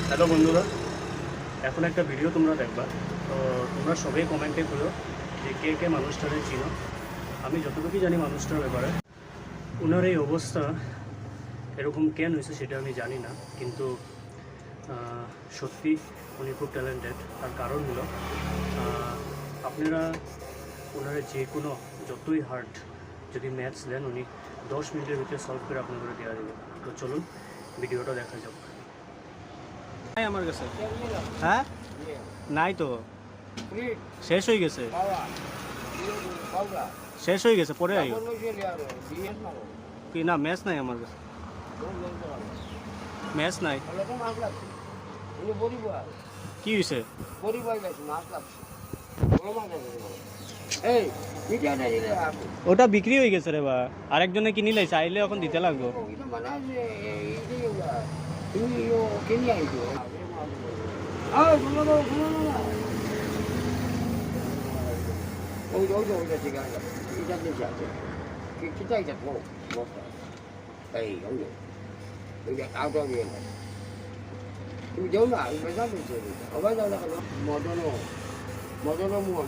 Hello বন্ধুরা, এখন একটা ভিডিও তোমরা দেখবা। তো তোমরা সবাই কমেন্টে করো যে কে কে মানুষটারে চিনো। আমি যতটুকু জানি মানুষটার ব্যাপারে, ওনার এই অবস্থা এরকম কেন হয়েছে সেটা আমি জানি না, কিন্তু সত্যি উনি খুব ট্যালেন্টেড। তার কারণ হলো আপনারা ওনারা যে কোনো যতই হার্ড যদি ম্যাথস দেন উনি 10 মিনিটের ভিতরে সলভ করে আপনাদের দেওয়া দেবে। তো চলুন ভিডিওটা দেখা যাক। নাই আমার কাছে, হ্যাঁ নাই তো, শেষ হয়ে গেছে, শেষ হয়ে গেছে, পরে আইও কি না। ম্যাচ নাই আমার কাছে, ম্যাচ নাই। কি হয়েছে? ওটা বিক্রি হয়ে গেছে রে বা, আরেকজনে কিনি লাইছে, আইলে এখন দিতে লাগবো।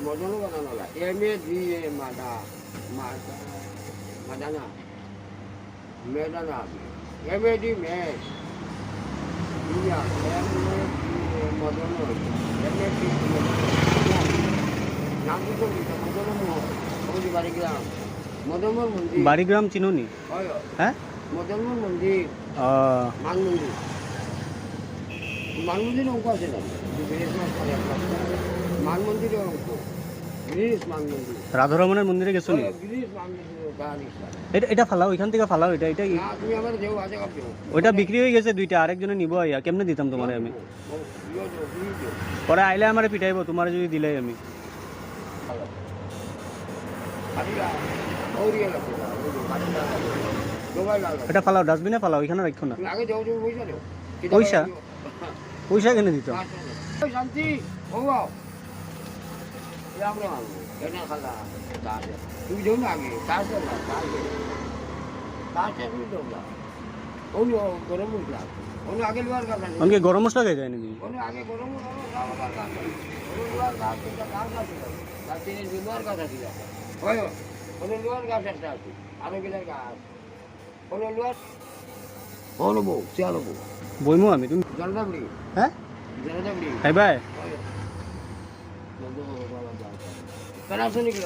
মদনও বানানো লাগে এমএ দিয়ে মাদানা মেদানা এমএ দি মেদ দিয়া এমএ মদন এমএ দি নাম তো মদন মোহন বাড়িগ্রাম মদনমোহন মন্দির। বাড়িগ্রাম চিনুনি? হ্যাঁ, মদনমোহন মন্দির, মান মন্দির, মান মন্দির অঙ্ক আছে না, মান মন্দিরের অঙ্ক, রাধারমণের মন্দিরে গেছো নি? এটা ফালাও, ওইখান থেকে ফালাও। এটা এটা ওইটা বিক্রি হয়ে গেছে দুইটা, আরেকজনে নিব। আইয়া কেমনে দিতাম তোমারে আমি? পরে আইলে আমারে পিটাইব তোমারে যদি দিলে আমি। এটা ফালাও, ডাস্টবিনে ফালাও, ওইখানে রাখো না। পয়সা পয়সা কেন দিত? শান্তি তুমি যাও না আগে, গরম মশলা আগে লোয়ার গাছ, আমাকে গরম মশলা খাই যায় নাকি? আগে গরম লোয়ার গাছ আছে, লোয়ার গাছ একটা আছে, আরো গেলার গাছ লোয়ার বউ চেয়ালো বউ বইমু আমি। তুমি জলদাবড়ি? হ্যাঁ, জলদাবড়ি খাইবাই? প্যারাসনিক